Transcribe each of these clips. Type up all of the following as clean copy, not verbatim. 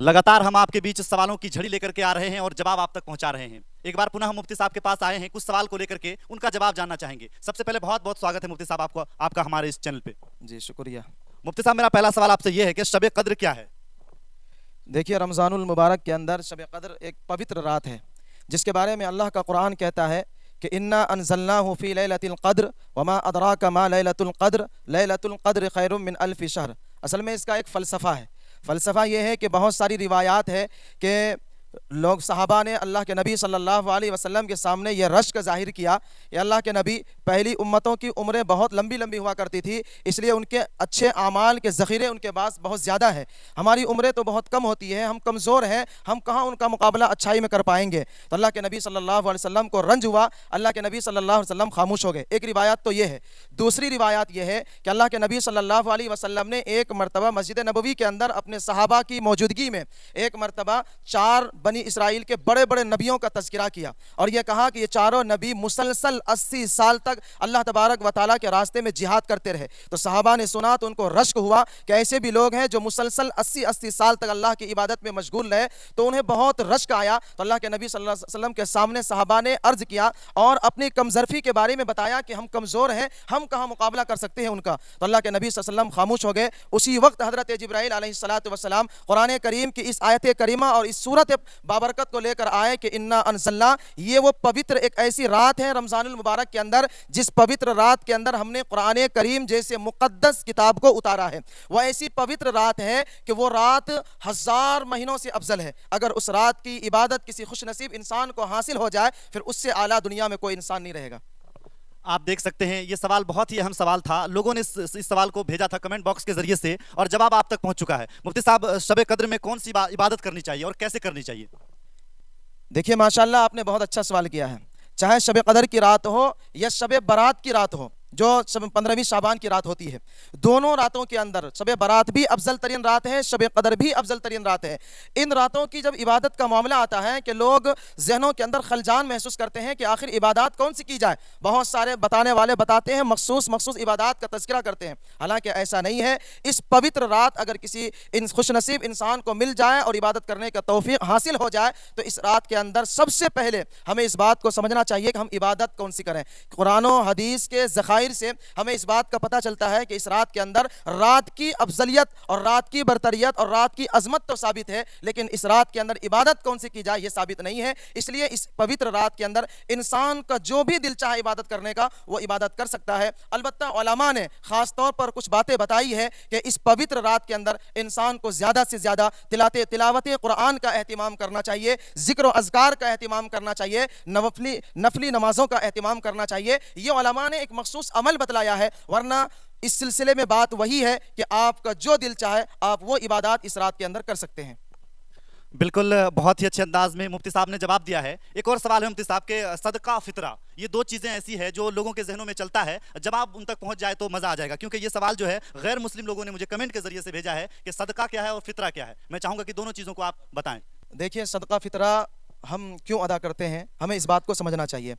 लगातार हम आपके बीच सवालों की झड़ी लेकर के आ रहे हैं और जवाब आप तक पहुंचा रहे हैं। एक बार पुनः हम मुफ्ती साहब के पास आए हैं, कुछ सवाल को लेकर के उनका जवाब जानना चाहेंगे। सबसे पहले बहुत बहुत स्वागत है मुफ्ती साहब आपको, आपका हमारे इस चैनल पे। जी शुक्रिया। मुफ्ती साहब, मेरा पहला सवाल आपसे यह है कि शब कद्र क्या है? देखिए, रमज़ानुल मुबारक के अंदर शब कद्र एक पवित्र रात है, जिसके बारे में अल्लाह का कुरान कहता है कि इन्ना अनज़लनाहु फ़ी लैलतिल क़द्र वमा अदराका मा लैलतुल क़द्र खैरुम मिन अल्फ़ि शहर। असल में इसका एक फ़लसफ़ा है। फ़लसफ़ा ये है कि बहुत सारी रिवायात है कि लोग सहाबा ने अल्लाह के नबी सल्लल्लाहु अलैहि वसल्लम के सामने ये रश्क ज़ाहिर किया कि अल्लाह के नबी, पहली उम्मतों की उम्रें बहुत लंबी लंबी हुआ करती थी, इसलिए उनके अच्छे आमाल के ज़ख़ीरे उनके पास बहुत ज़्यादा है। हमारी उम्रें तो बहुत कम होती है, हम कमज़ोर हैं, हम कहाँ उनका मुकाबला अच्छाई में कर पाएंगे। तो अल्लाह के नबी सल्लल्लाहु अलैहि वसल्लम को रंज हुआ, अल्लाह के नबी सल्लल्लाहु अलैहि वसल्लम खामोश हो गए। एक रिवायत तो ये है। दूसरी रिवायत ये है कि अल्लाह के नबी सल्लल्लाहु अलैहि वसल्लम ने एक मरतबा मस्जिद नबवी के अंदर अपने सहाबा की मौजूदगी में एक मरतबा 4 बनी इसराइल के बड़े बड़े नबियों का तज़किरा किया और यह कहा कि ये चारों नबी मुसलसल 80 साल तक अल्लाह तबारक व तआला के रास्ते में जिहाद करते रहे। तो सहाबा ने सुना तो उनको रश्क हुआ कि ऐसे भी लोग हैं जो मुसलसल 80-80 साल तक अल्लाह की इबादत में मशगूल रहे। तो उन्हें बहुत रश्क आया। तो अल्लाह के नबी सल्लल्लाहु अलैहि वसल्लम के सामने सहाबा ने अर्ज़ किया और अपनी कमज़रफ़ी के बारे में बताया कि हम कमज़ोर हैं, हम कहाँ मुकाबला कर सकते हैं उनका। तो अल्लाह के नबी सल्लल्लाहु अलैहि वसल्लम खामोश हो गए। उसी वक्त हज़रत जिब्राइल अलैहिस्सलातु वस्सलाम कुरान करीम की इस आयत करीमा और इस सूरत बाबरकत को लेकर आए कि इन्ना अनज़लना, ये वो पवित्र एक ऐसी रात है रमज़ानुल मुबारक के अंदर, जिस पवित्र रात के अंदर हमने कुरान करीम जैसे मुक़द्दस किताब को उतारा है। वह ऐसी पवित्र रात है कि वो रात 1000 महीनों से अफजल है। अगर उस रात की इबादत किसी खुशनसीब इंसान को हासिल हो जाए, फिर उससे आला दुनिया में कोई इंसान नहीं रहेगा। आप देख सकते हैं ये सवाल बहुत ही अहम सवाल था। लोगों ने इस सवाल को भेजा था कमेंट बॉक्स के जरिए से और जवाब आप तक पहुंच चुका है। मुफ्ती साहब, शब कद्र में कौन सी इबादत करनी चाहिए और कैसे करनी चाहिए? देखिए माशाल्लाह, आपने बहुत अच्छा सवाल किया है। चाहे शब कदर की रात हो या शब बारात की रात हो, जो 15वीं शाबान की रात होती है, दोनों रातों के अंदर शब बारात भी अफजल तरीन रात है, शब कदर भी अफजल तरीन रात है। इन रातों की जब इबादत का मामला आता है कि लोग जहनों के अंदर खलजान महसूस करते हैं कि आखिर इबादत कौन सी की जाए। बहुत सारे बताने वाले बताते हैं मखसूस इबादत का तज़किरा करते हैं, हालांकि ऐसा नहीं है। इस पवित्र रात अगर किसी खुशनसीब इंसान को मिल जाए और इबादत करने का तौफीक हासिल हो जाए, तो इस रात के अंदर सबसे पहले हमें इस बात को समझना चाहिए कि हम इबादत कौन सी करें। कुरान और हदीस के ज़खायर से हमें इस बात का पता चलता है कि इस रात के अंदर रात की अफजलियत और रात की बरतरियत और रात की अजमत तो साबित है, लेकिन इस रात के अंदर इबादत कौन सी की जाए यह साबित नहीं है। इसलिए इस पवित्र रात के अंदर इंसान का जो भी दिल चाहे इबादत करने का, वो इबादत कर सकता है। अलबत्ता उलमा ने खास तौर पर कुछ बातें बताई है कि इस पवित्र रात के अंदर इंसान को ज़्यादा से ज़्यादा तिलावत कुरान का एहतिमाम करना चाहिए, जिक्र और अज़कार का एहतिमाम करना चाहिए, नफली नमाजों का एहतिमाम करना चाहिए। ये उलमा ने एक मखसूस अमल बतलाया है, वरना इस सिलसिले में बात वही है कि आपका जो दिल चाहे आप वो इबादत इस रात के अंदर कर सकते हैं। बिल्कुल, बहुत ही अच्छे अंदाज में मुफ्ती साहब ने जवाब दिया है। एक और सवाल है मुफ्ती साहब के, सदका फितरा, ये दो चीज़ें ऐसी है जो लोगों के जहनों में चलता है, जवाब उन तक पहुंच जाए तो मज़ा आ जाएगा। क्योंकि ये सवाल जो है गैर मुस्लिम लोगों ने मुझे कमेंट के जरिए से भेजा है कि सदका क्या है और फितरा क्या है। मैं चाहूँगा कि दोनों चीज़ों को आप बताएं। देखिए, सदका फितरा हम क्यों अदा करते हैं, हमें इस बात को समझना चाहिए।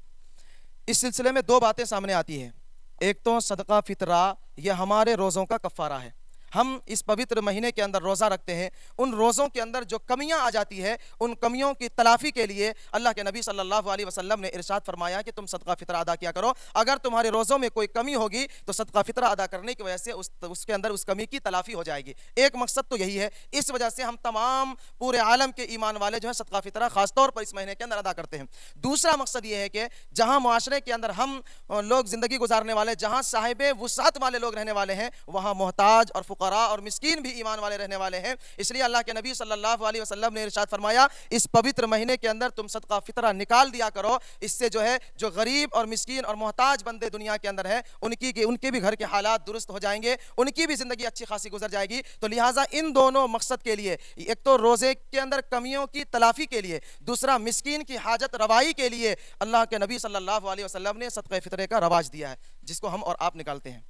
इस सिलसिले में 2 बातें सामने आती है। एक तो सदका फितरा ये हमारे रोज़ों का कफ़ारा है। हम इस पवित्र महीने के अंदर रोज़ा रखते हैं, उन रोज़ों के अंदर जो कमियां आ जाती है, उन कमियों की तलाफ़ी के लिए अल्लाह के नबी सल्लल्लाहु अलैहि वसल्लम ने इरशाद फरमाया कि तुम सदका फितरा अदा किया करो। अगर तुम्हारे रोज़ों में कोई कमी होगी तो सदका फितरा अदा करने की वजह से उसके अंदर उस कमी की तलाफ़ी हो जाएगी। एक मकसद तो यही है। इस वजह से हम तमाम पूरे आलम के ईमान वाले जो है सदका फितरा ख़ासतौर पर इस महीने के अंदर अदा करते हैं। दूसरा मकसद ये है कि जहाँ मुआशरे के अंदर हम लोग ज़िंदगी गुजारने वाले, जहाँ साहिबे वुसात वाले लोग रहने वाले हैं, वहाँ मोहताज और फुकरा और मिस्कीन भी ईमान वाले रहने वाले हैं। इसलिए अल्लाह के नबी सल्लल्लाहु अलैहि वसल्लम ने इरशाद फरमाया, इस पवित्र महीने के अंदर तुम सदका फितरा निकाल दिया करो। इससे जो है जो गरीब और मिस्कीन और मोहताज बंदे दुनिया के अंदर हैं, उनके भी घर के हालात दुरुस्त हो जाएंगे, उनकी भी ज़िंदगी अच्छी खासी गुजर जाएगी। तो लिहाजा इन दोनों मकसद के लिए, एक तो रोज़े के अंदर कमियों की तलाफ़ी के लिए, दूसरा मिस्कीन की हाजत रवाई के लिए अल्लाह के नबी सल्लल्लाहु अलैहि वसल्लम ने सदका फितरे का रवाज दिया है, जिसको हम और आप निकालते हैं।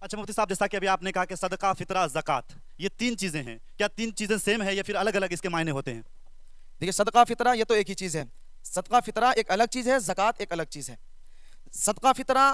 अच्छा मुफ्ती साहब, जैसा कि अभी आपने कहा कि सदका, फितरा, ज़कात, ये 3 चीज़ें हैं, क्या 3 चीज़ें सेम है या फिर अलग अलग इसके मायने होते हैं? देखिए, सदका फितरा ये तो एक ही चीज़ है। सदका फितरा एक अलग चीज़ है, ज़कात एक अलग चीज़ है। सदका फितरा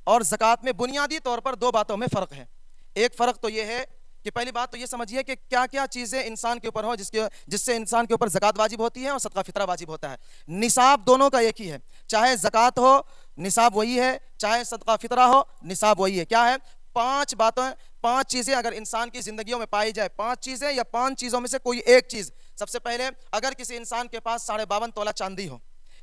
और ज़कात में बुनियादी तौर पर 2 बातों में फ़र्क है। एक फ़र्क तो ये है کہ پہلی بات تو یہ سمجھیے کہ کیا کیا چیزیں انسان کے اوپر ہو جس سے انسان کے اوپر زکوٰۃ واجب ہوتی ہے اور صدقہ فطرہ واجب ہوتا ہے. نصاب دونوں کا ایک ہی ہے, چاہے زکوٰۃ ہو نصاب وہی ہے, چاہے صدقہ فطرہ ہو نصاب وہی ہے. کیا ہے؟ 5 باتیں, 5 چیزیں اگر انسان کی زندگیوں میں پائی جائے, 5 چیزیں یا 5 چیزوں میں سے کوئی ایک چیز. سب سے پہلے اگر کسی انسان کے پاس 52.5 تولہ چاندی ہو,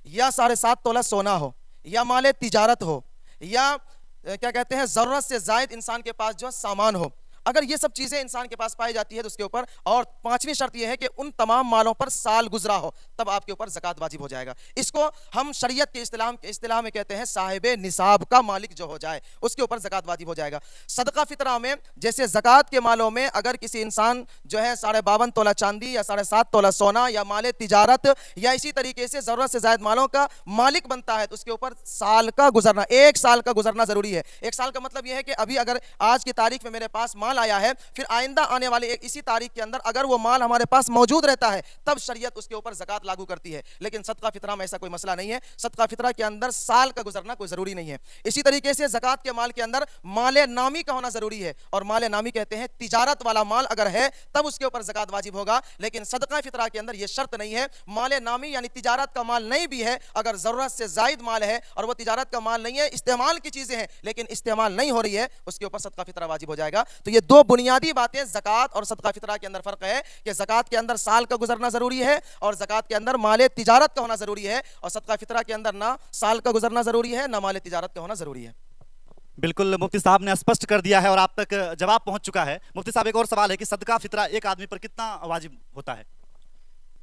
یا 7.5 تولہ سونا ہو, یا مال تجارت ہو, یا کیا کہتے ہیں ضرورت سے زائد انسان کے پاس جو سامان ہو, اگر یہ سب چیزیں انسان کے پاس پائی جاتی ہے تو اس کے اوپر, اور 5ویں شرط یہ ہے کہ ان تمام مالوں پر سال گزرا ہو, تب آپ کے اوپر زکوٰۃ واجب ہو جائے گا. اس کو ہم شریعت کے اصطلاح میں کہتے ہیں صاحب نصاب کا مالک جو ہو جائے اس کے اوپر زکوٰۃ واجب ہو جائے گا. صدقہ فطرہ میں جیسے زکوٰۃ کے مالوں میں اگر کسی انسان جو ہے 52.5 تولہ چاندی یا 7.5 تولہ سونا یا مال تجارت یا اسی طریقے سے ضرورت سے زائد مالوں کا مالک بنتا ہے تو اس کے اوپر سال کا گزرنا, 1 سال کا گزرنا ضروری ہے. 1 سال کا مطلب یہ ہے کہ ابھی اگر آج کی تاریخ میں میرے پاس مال آیا ہے, پھر آئندہ آنے والے اسی تاریخ کے اندر اگر وہ مال ہمارے پاس موجود رہتا ہے تب شریعت اس کے اوپر زکوٰۃ لاگو کرتی ہے. لیکن صدقہ فطرہ میں ایسا کوئی مسئلہ نہیں ہے, صدقہ فطرہ کے اندر سال کا گزرنا کوئی ضروری نہیں ہے. اسی طریقے سے زکوٰۃ کے مال کے اندر مال نامی کا ہونا ضروری ہے, اور مال نامی کہتے ہیں تجارت والا مال اگر ہے تب اس کے اوپر زکوٰۃ واجب ہوگا. لیکن صدقہ فطرہ کے اندر یہ شرط نہیں ہے, مال نامی یعنی تجارت کا مال نہیں بھی ہے, اگر ضرورت سے زائد مال ہے اور وہ تجارت کا مال نہیں ہے, استعمال کی چیزیں ہیں لیکن استعمال نہیں ہو رہی ہے, اس کے اوپر صدقہ فطرہ واجب ہو جائے گا. تو یہ 2 بنیادی باتیں زکوٰۃ اور صدقہ فطرہ کے اندر فرق ہے کہ زکوٰۃ کے اندر سال کا گزرنا ضروری ہے اور زکوٰۃ کے اندر مال تجارت کا ہونا ضروری ہے, اور صدقہ فطرہ کے اندر نہ سال کا گزرنا ضروری ہے نہ مال تجارت کا ہونا ضروری ہے. بالکل مفتی صاحب نے اسپشٹ کر دیا ہے اور آپ تک جواب پہنچ چکا ہے. مفتی صاحب ایک اور سوال ہے کہ صدقہ فطرہ ایک آدمی پر کتنا واجب ہوتا ہے؟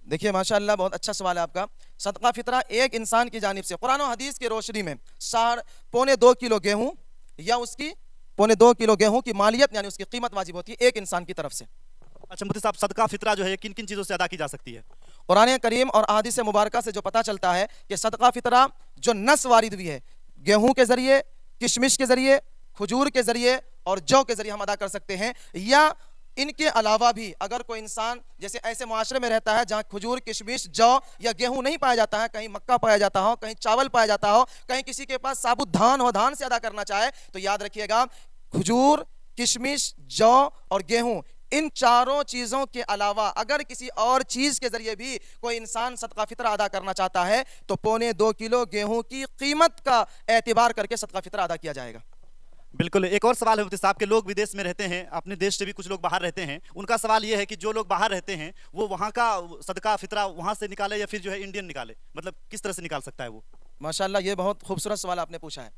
دیکھیے ماشاءاللہ بہت اچھا سوال ہے آپ کا. صدقہ فطرہ ایک انسان کی جانب سے قرآن و حدیث کی روشنی میں 2.25 کلو گیہوں یا اس کی 2.25 کلو گیہوں کی مالیت یعنی اس کی قیمت واجب ہوتی ہے ایک انسان کی طرف سے. اچھا مفتی صاحب, صدقہ فطرہ جو ہے کن کن چیزوں سے ادا کی جا سکتی ہے؟ قرآن کریم اور احادیث مبارکہ سے جو پتہ چلتا ہے کہ صدقہ فطرہ جو نص وارد ہوئی ہے, گیہوں کے ذریعے, کشمش کے ذریعے, کھجور کے ذریعے اور جو کے ذریعے ہم ادا کر سکتے ہیں, یا ان کے علاوہ بھی اگر کوئی انسان جیسے ایسے معاشرے میں رہتا ہے جہاں کھجور, کشمش, جو یا گیہوں نہیں پایا جاتا ہے, کہیں مکہ پایا جاتا ہو, کہیں چاول پایا جاتا ہو, کہیں کسی کے پاس ثابت دھان ہو, دھان سے ادا کرنا چاہے, تو یاد رکھیے گا کھجور, کشمش, جو اور گیہوں, ان چاروں چیزوں کے علاوہ اگر کسی اور چیز کے ذریعے بھی کوئی انسان صدقہ فطرہ ادا کرنا چاہتا ہے تو 2.25 کلو گیہوں کی قیمت کا اعتبار کر کے صدقہ فطرہ ادا کیا جائے گا. بالکل. ایک اور سوال ہے مفتی صاحب کہ لوگ ودیش میں رہتے ہیں, اپنے دیش سے بھی کچھ لوگ باہر رہتے ہیں, ان کا سوال یہ ہے کہ جو لوگ باہر رہتے ہیں وہ وہاں کا صدقہ فطرہ وہاں سے نکالے یا پھر جو ہے انڈین نکالے, مطلب کس طرح سے نکال سکتا ہے وہ؟ ماشاءاللہ یہ بہت خوبصورت سوال آپ نے پوچھا ہے.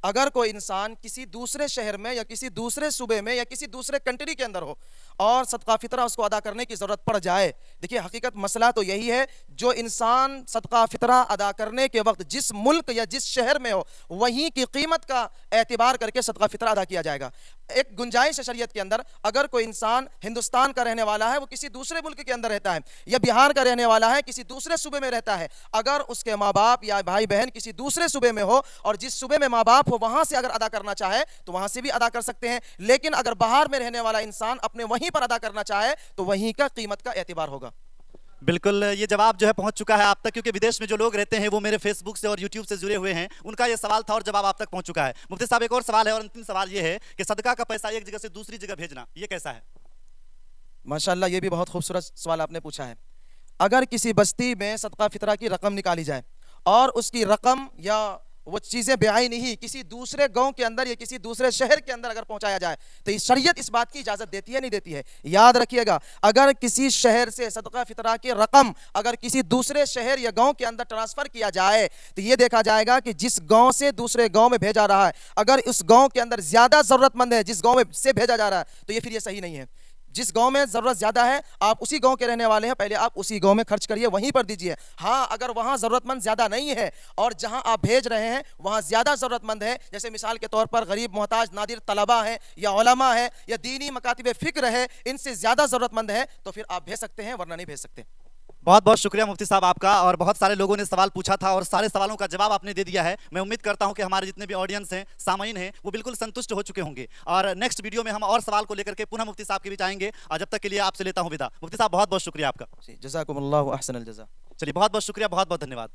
اگر کوئی انسان کسی دوسرے شہر میں یا کسی دوسرے صوبے میں یا کسی دوسرے کنٹری کے اندر ہو اور صدقہ فطرہ اس کو ادا کرنے کی ضرورت پڑ جائے, دیکھیے حقیقت مسئلہ تو یہی ہے, جو انسان صدقہ فطرہ ادا کرنے کے وقت جس ملک یا جس شہر میں ہو وہیں کی قیمت کا اعتبار کر کے صدقہ فطرہ ادا کیا جائے گا. ایک گنجائش ہے شریعت کے اندر, اگر کوئی انسان ہندوستان کا رہنے والا ہے, وہ کسی دوسرے ملک کے اندر رہتا ہے, یا بہار کا رہنے والا ہے, کسی دوسرے صوبے میں رہتا ہے, اگر اس کے ماں باپ یا بھائی بہن کسی دوسرے صوبے میں ہو اور جس صوبے میں ماں باپ ہو وہاں سے اگر ادا کرنا چاہے تو وہاں سے بھی ادا کر سکتے ہیں. لیکن اگر باہر میں رہنے والا انسان اپنے وہیں پر ادا کرنا چاہے تو وہیں کا قیمت کا اعتبار ہوگا. بالکل, یہ جواب جو ہے پہنچ چکا ہے آپ تک, کیونکہ ودیش میں جو لوگ رہتے ہیں وہ میرے فیس بک سے اور یوٹیوب سے جڑے ہوئے ہیں, ان کا یہ سوال تھا اور جواب آپ تک پہنچ چکا ہے. مفتی صاحب ایک اور سوال ہے اور انتم سوال یہ ہے کہ صدقہ کا پیسہ ایک جگہ سے دوسری جگہ بھیجنا یہ کیسا ہے؟ ماشاءاللہ یہ بھی بہت خوبصورت سوال آپ نے پوچھا ہے. اگر کسی بستی میں صدقہ فطرہ کی رقم نکالی جائے اور اس کی رقم یا وہ چیزیں بیعین ہی کسی دوسرے گاؤں کے اندر یا کسی دوسرے شہر کے اندر اگر پہنچایا جائے تو یہ شریعت اس بات کی اجازت دیتی ہے نہیں دیتی ہے؟ یاد رکھیے گا, اگر کسی شہر سے صدقہ فطرہ کی رقم اگر کسی دوسرے شہر یا گاؤں کے اندر ٹرانسفر کیا جائے تو یہ دیکھا جائے گا کہ جس گاؤں سے دوسرے گاؤں میں بھیجا رہا ہے اگر اس گاؤں کے اندر زیادہ ضرورت مند ہے جس گاؤں میں سے بھیجا جا رہا ہے تو یہ پھر یہ صحیح نہیں ہے. جس گاؤں میں ضرورت زیادہ ہے آپ اسی گاؤں کے رہنے والے ہیں, پہلے آپ اسی گاؤں میں خرچ کریے, وہیں پر دیجیے. ہاں اگر وہاں ضرورت مند زیادہ نہیں ہے اور جہاں آپ بھیج رہے ہیں وہاں زیادہ ضرورت مند ہے, جیسے مثال کے طور پر غریب محتاج نادر طلبہ ہیں یا علماء ہیں یا دینی مکاتب فکر ہے, ان سے زیادہ ضرورت مند ہے تو پھر آپ بھیج سکتے ہیں ورنہ نہیں بھیج سکتے. بہت بہت شکریہ مفتی صاحب آپ کا, اور بہت سارے لوگوں نے سوال پوچھا تھا اور سارے سوالوں کا جواب آپ نے دے دیا ہے. میں امید کرتا ہوں کہ ہمارے جتنے بھی آڈینس ہیں, سامعین ہیں, وہ بالکل سنتشٹ ہو چکے ہوں گے, اور نیکسٹ ویڈیو میں ہم اور سوال کو لے کر کے پنہ مفتی صاحب کے بھی آئیں گے, اور جب تک کے لیے آپ سے لیتا ہوں ودا. مفتی صاحب بہت بہت شکریہ آپ کا. جزاکم اللہ احسن الجزا. چلیے بہت بہت شکریہ, بہت بہت دھنیہ واد.